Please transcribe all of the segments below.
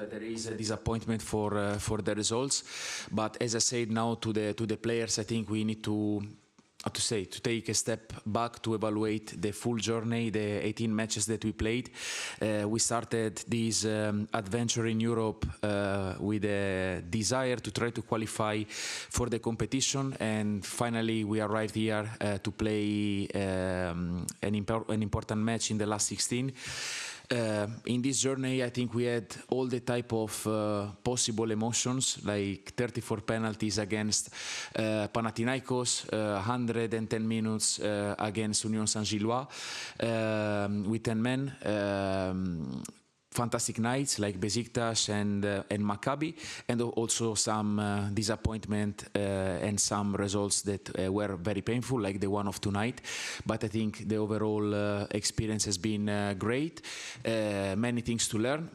there is a disappointment for the results. But as I said now to the players, I think we need to take a step back to evaluate the full journey, the 18 matches that we played. We started this adventure in Europe with a desire to try to qualify for the competition, and finally we arrived here to play an important match in the last 16. In this journey, I think we had all the type of possible emotions, like 34 penalties against Panathinaikos, 110 minutes against Union Saint-Gilloise with 10 men. Fantastic nights like Besiktas and Maccabi, and also some disappointment and some results that were very painful, like the one of tonight. But I think the overall experience has been great. Many things to learn,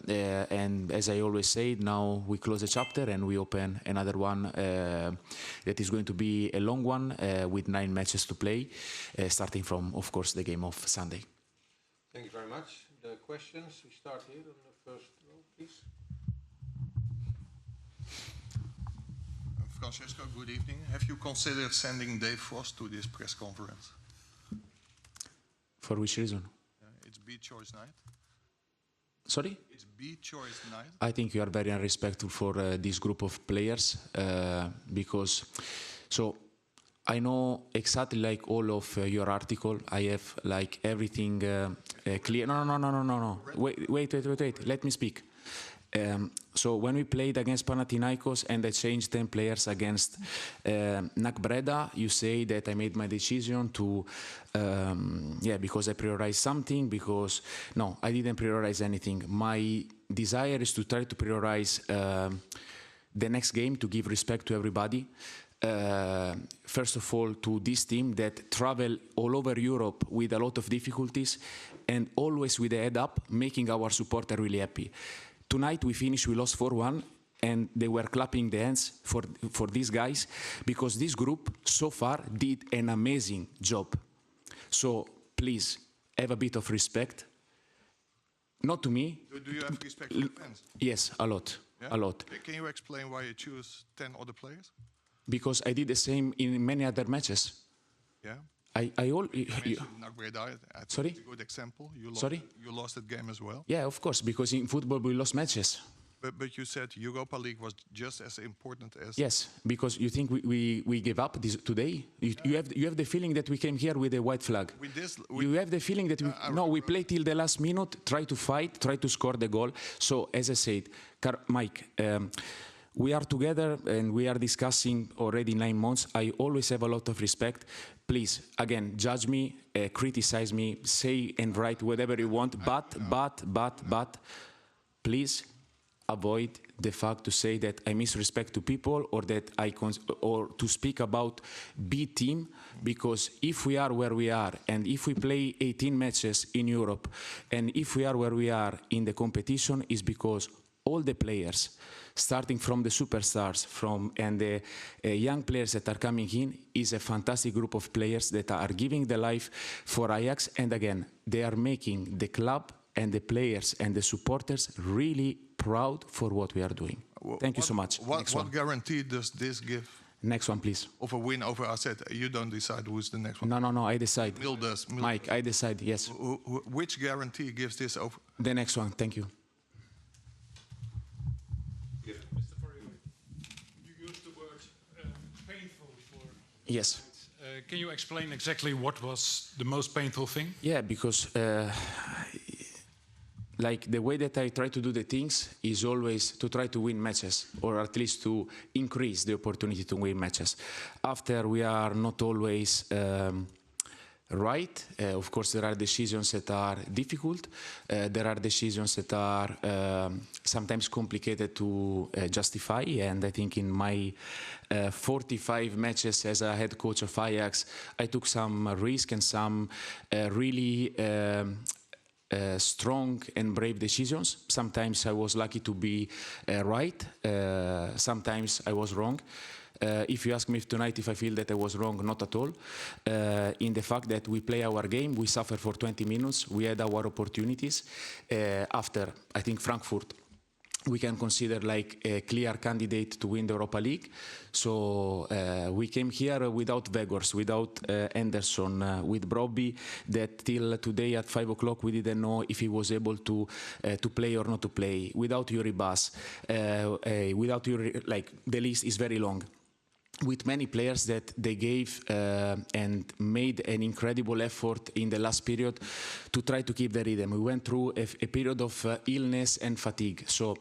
and as I always say, now we close a chapter and we open another one that is going to be a long one with 9 matches to play, starting from, of course, the game of Sunday. Thank you very much. The questions, we start here on the first row, please. Francesco, good evening. Have you considered sending Dave Frost to this press conference? For which reason? It's B-choice night. Sorry? It's B-choice night. I think you are very unrespectful for this group of players because, so I know exactly like all of your article. I have like everything clear. No. Wait. Let me speak. So when we played against Panathinaikos and I changed 10 players against NAC Breda, you say that I made my decision to, because I prioritized something, because, no, I didn't prioritize anything. My desire is to try to prioritize the next game, to give respect to everybody. First of all, to this team that travel all over Europe with a lot of difficulties and always with the head up, making our supporter really happy. Tonight we finished, we lost 4-1, and they were clapping the hands for these guys, because this group so far did an amazing job. So please, have a bit of respect. Not to me. Do you have respect for the fans? Yes, a lot. Yeah? A lot. Can you explain why you choose 10 other players? Because I did the same in many other matches. Yeah. You sorry? It's a good example. You lost that game as well. Yeah, of course, because in football we lost matches. But you said Europa League was just as important as... Yes, because you think we gave up today? You have the feeling that we came here with a white flag. You have the feeling that we play till the last minute, try to fight, try to score the goal. So, as I said, Mike, we are together and we are discussing already 9 months. I always have a lot of respect. Please, again, judge me, criticize me, say and write whatever you want, but, please avoid the fact to say that I misrespect to people or that or to speak about B team, because if we are where we are and if we play 18 matches in Europe and if we are where we are in the competition, is because all the players, starting from the superstars and the young players that are coming in, is a fantastic group of players that are giving their life for Ajax. And again, they are making the club and the players and the supporters really proud for what we are doing. Thank you so much. What guarantee does this give? Next one, please. Of a win over AZ? You don't decide who's the next one. No, I decide. Mil does. Mike, I decide, yes. Which guarantee gives this over? The next one, thank you. Mr. Farioli, you used the word painful for... Yes. Can you explain exactly what was the most painful thing? Yeah, because like the way that I try to do the things is always to try to win matches, or at least to increase the opportunity to win matches. After we are not always right, of course there are decisions that are difficult, there are decisions that are sometimes complicated to justify, and I think in my 45 matches as a head coach of Ajax, I took some risk and some really strong and brave decisions. Sometimes I was lucky to be right, sometimes I was wrong. If you ask me tonight if I feel that I was wrong, not at all. In the fact that we play our game, we suffer for 20 minutes, we had our opportunities. After, I think, Frankfurt, we can consider like a clear candidate to win the Europa League. So we came here without Weghorst, without Anderson, with Brobbey, that till today at 5 o'clock we didn't know if he was able to play or not to play. Without Yuri Bas, without Yuri, like the list is very long. With many players that they gave and made an incredible effort in the last period to try to keep the rhythm. We went through a period of illness and fatigue. So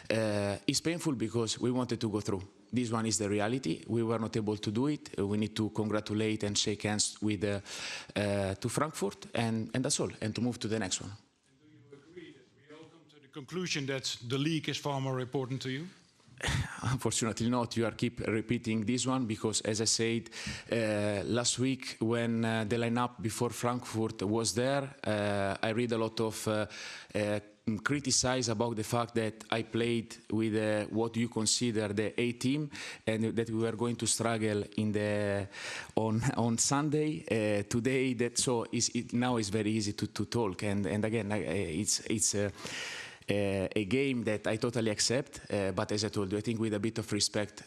it's painful because we wanted to go through. This one is the reality. We were not able to do it. We need to congratulate and shake hands with to Frankfurt, and that's all, and to move to the next one. And do you agree that we all come to the conclusion that the league is far more important to you? Unfortunately not. You are keep repeating this one because, as I said last week, when the lineup before Frankfurt was there, I read a lot of criticize about the fact that I played with what you consider the A team, and that we were going to struggle in the on Sunday. Today, that so now it's very easy to talk, and again it's. A game that I totally accept, but as I told you, I think with a bit of respect,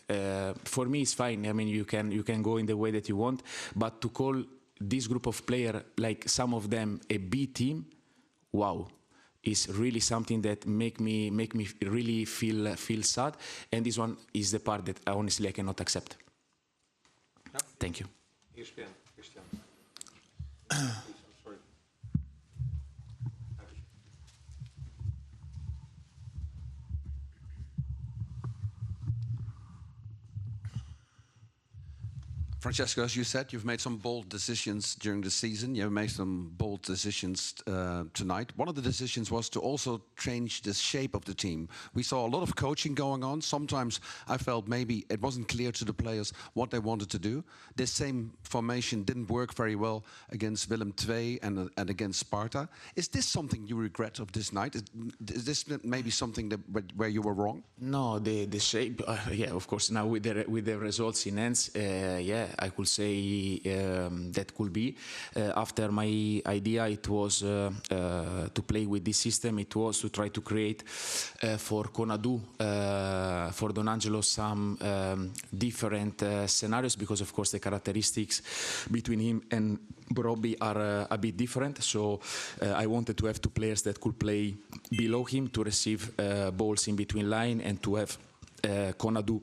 for me it's fine. I mean, you can go in the way that you want, but to call this group of players, like some of them, a B team, wow, is really something that make me really feel sad. And this one is the part that honestly I cannot accept. No. Thank you. ESPN, Christian. Sorry. Francesco, as you said, you've made some bold decisions during the season. You've made some bold decisions tonight. One of the decisions was to also change the shape of the team. We saw a lot of coaching going on. Sometimes I felt maybe it wasn't clear to the players what they wanted to do. This same formation didn't work very well against Willem II and against Sparta. Is this something you regret of this night? Is this maybe something that where you were wrong? No, the shape, yeah, of course. Now with the results in hands, yeah, I could say that could be. After my idea, it was to play with this system. It was to try to create for Konadu, for Don Angelo, some different scenarios, because of course the characteristics between him and Brobbey are a bit different. So I wanted to have two players that could play below him to receive balls in between line, and to have Konadu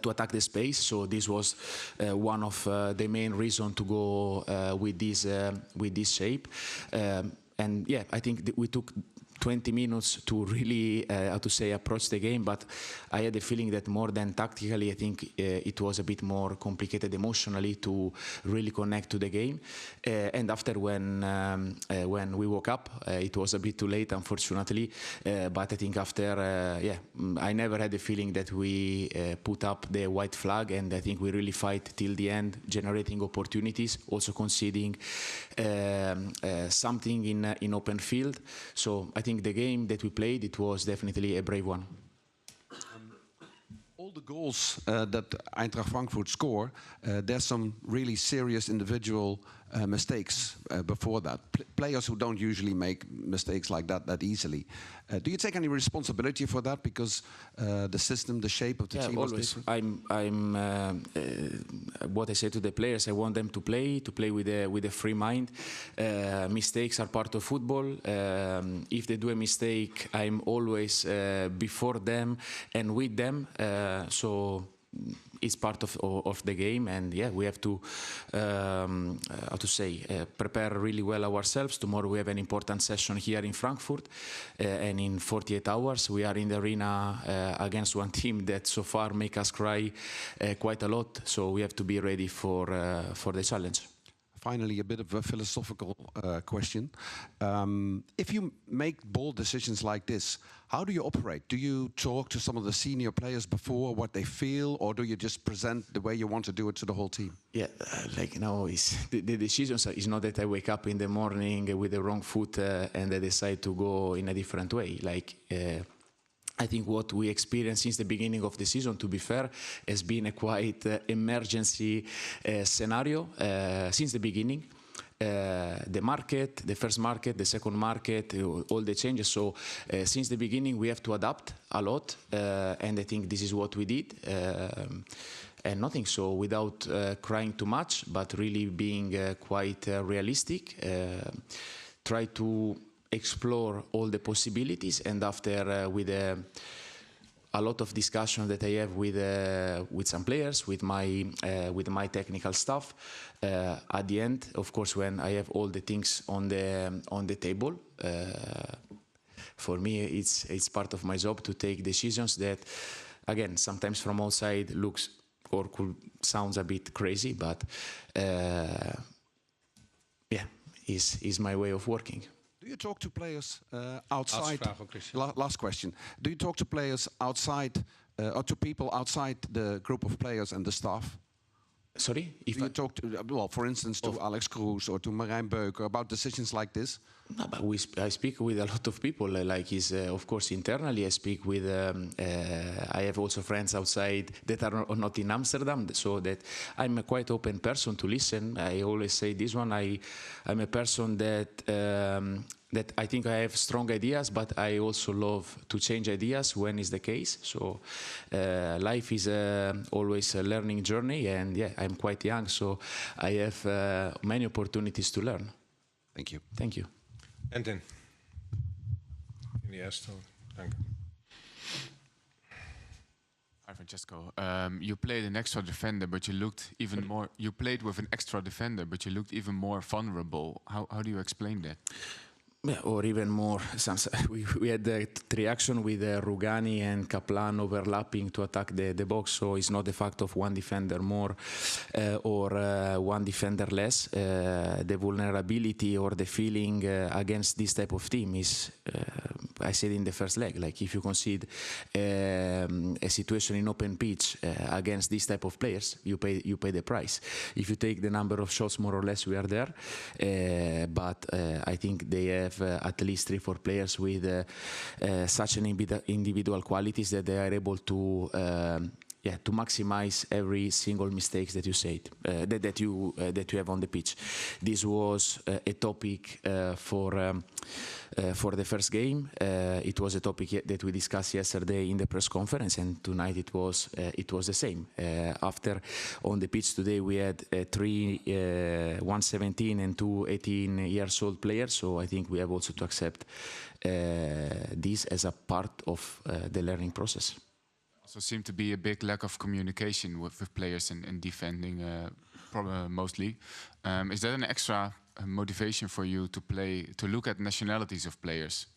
to attack the space. So this was one of the main reasons to go with this shape. And yeah, I think we took 20 minutes to really, how to say, approach the game, but I had the feeling that more than tactically, I think it was a bit more complicated emotionally to really connect to the game. And after when we woke up, it was a bit too late, unfortunately. But I think after, yeah, I never had the feeling that we put up the white flag, and I think we really fight till the end, generating opportunities, also conceding something in open field. So I think the game that we played, it was definitely a brave one. All the goals that Eintracht Frankfurt score, there's some really serious individual mistakes before that. Players who don't usually make mistakes like that easily. Do you take any responsibility for that? Because the system, the shape of the team was always. different? I'm what I say to the players, I want them to play with a free mind. Mistakes are part of football. If they do a mistake, I'm always before them and with them. So it's part of the game, and yeah, we have to how to say, prepare really well ourselves. Tomorrow we have an important session here in Frankfurt, and in 48 hours we are in the arena against one team that so far make us cry quite a lot. So we have to be ready for the challenge. Finally, a bit of a philosophical question. If you make bold decisions like this, how do you operate? Do you talk to some of the senior players before what they feel, or do you just present the way you want to do it to the whole team? Yeah, like now, the decisions is not that I wake up in the morning with the wrong foot and I decide to go in a different way. Like, I think what we experienced since the beginning of the season, to be fair, has been a quite emergency scenario since the beginning. the market, the first market, the second market, all the changes. So since the beginning, we have to adapt a lot, and I think this is what we did. And nothing, so without crying too much, but really being quite realistic, try to explore all the possibilities, and after with a lot of discussion that I have with some players, with my technical staff, at the end, of course, when I have all the things on the table, for me it's part of my job to take decisions that, again, sometimes from outside looks or sounds a bit crazy, but yeah, is my way of working. Do you talk to players outside? Last question. Do you talk to players outside, or to people outside the group of players and the staff? Sorry? Do you talk to, well, for instance, to Alex Kroes or to Marijn Beuker about decisions like this? No, but I speak with a lot of people. Of course, internally, I speak with. I have also friends outside that are not in Amsterdam, so that I'm a quite open person to listen. I always say this one. I'm a person that I think I have strong ideas, but I also love to change ideas when is the case. So life is always a learning journey, and yeah, I'm quite young, so I have many opportunities to learn. Thank you. Thank you. And then, in the eerste, dank. Hi Francesco, you played an extra defender, but you looked even more. You played with an extra defender, but you looked even more vulnerable. How do you explain that? Yeah, or even more. We had the reaction with Rugani and Kaplan overlapping to attack the box, so it's not the fact of one defender more or one defender less. The vulnerability or the feeling against this type of team is, I said in the first leg, like if you concede a situation in open pitch against this type of players, you pay the price. If you take the number of shots, more or less, we are there. But I think they have at least 3-4 players with such an individual qualities that they are able to to maximize every single mistake that you said that you have on the pitch. This was a topic for the first game. It was a topic that we discussed yesterday in the press conference, and tonight it was the same. After on the pitch today we had one 17 and two 18 years old players, so I think we have also to accept this as a part of the learning process. Also seemed to be a big lack of communication with players in defending, mostly. Is that an extra motivation for you to look at nationalities of players?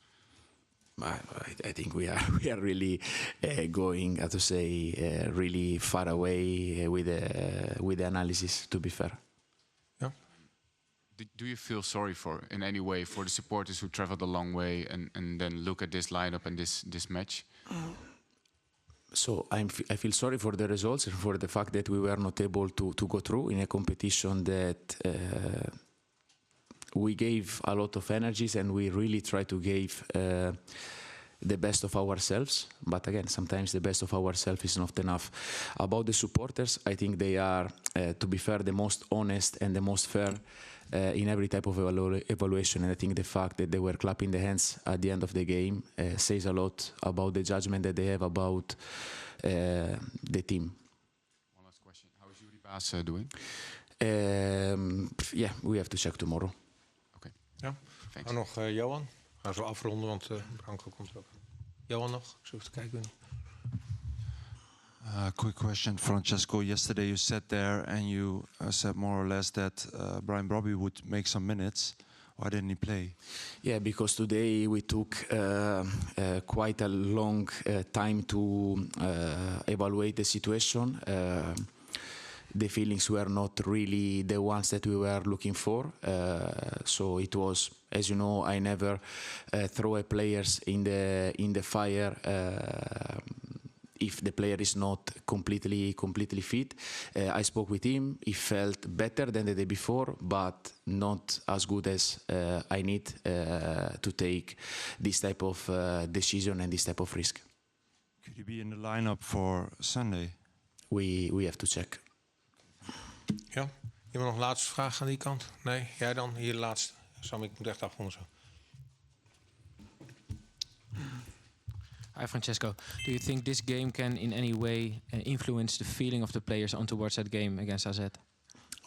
I think we are really going, to say, really far away with the analysis, to be fair. Yeah. Do you feel sorry in any way for the supporters who traveled a long way and then look at this lineup and this match? So I feel sorry for the results and for the fact that we were not able to go through in a competition that we gave a lot of energies and we really try to give the best of ourselves. But again, sometimes the best of ourselves is not enough. About the supporters, I think they are, to be fair, the most honest and the most fair in every type of evaluation, and I think the fact that they were clapping the hands at the end of the game says a lot about the judgment that they have about the team. One last question. How is Yuri Baas doing? Yeah, we have to check tomorrow. Okay. Ja. Thanks. Nou nog Johan. Gaan we zo afronden, want Branko komt er ook. Johan nog? Ik zoek te kijken. Quick question, Francesco. Yesterday you sat there and you said more or less that Brian Brobby would make some minutes. Why didn't he play? Yeah, because today we took quite a long time to evaluate the situation. The feelings were not really the ones that we were looking for. So it was, as you know, I never throw a players in the fire if the player is not completely fit. I spoke with him. He felt better than the day before, but not as good as I need to take this type of decision and this type of risk. Could he be in the lineup for Sunday? We have to check. Ja, Iemand nog laatste vraag aan die kant? Nee, jij dan? Hier de laatste. Sam, ik moet echt afronden zo. Hi Francesco, do you think this game can in any way influence the feeling of the players on towards that game against AZ?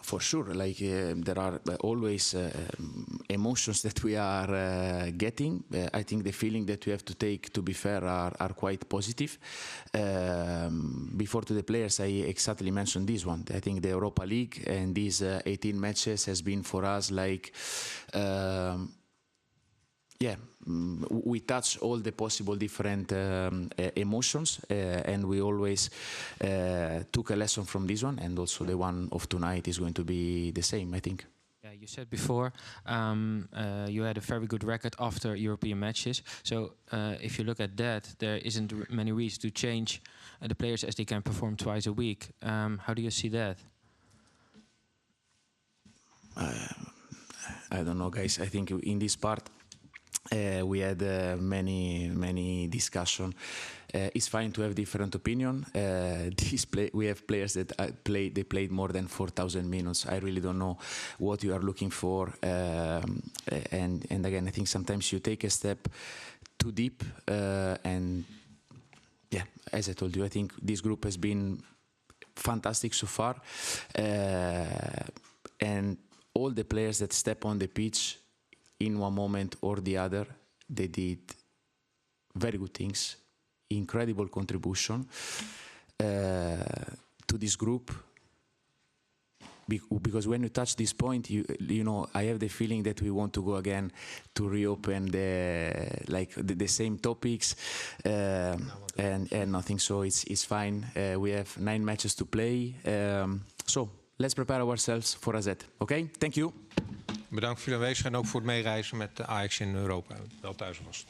For sure, like there are always emotions that we are getting. I think the feeling that we have to take, to be fair, are quite positive. Before to the players, I exactly mentioned this one. I think the Europa League and these 18 matches has been for us like, we touch all the possible different emotions, and we always took a lesson from this one, and also the one of tonight is going to be the same, I think. Yeah, you said before you had a very good record after European matches. So if you look at that, there isn't many reasons to change the players as they can perform twice a week. How do you see that? I don't know, guys. I think in this part, we had many discussion. It's fine to have different opinion. We have players that played more than 4,000 minutes. I really don't know what you are looking for. And again, I think sometimes you take a step too deep. And yeah, as I told you, I think this group has been fantastic so far. And all the players that step on the pitch in one moment or the other, they did very good things, incredible contribution to this group. Because when you touch this point, you know, I have the feeling that we want to go again to reopen the same topics and nothing. So it's fine. We have 9 matches to play. So let's prepare ourselves for AZ. Okay? Thank you. Bedankt voor jullie aanwezigheid en ook voor het meereizen met de Ajax in Europa. Wel thuis was.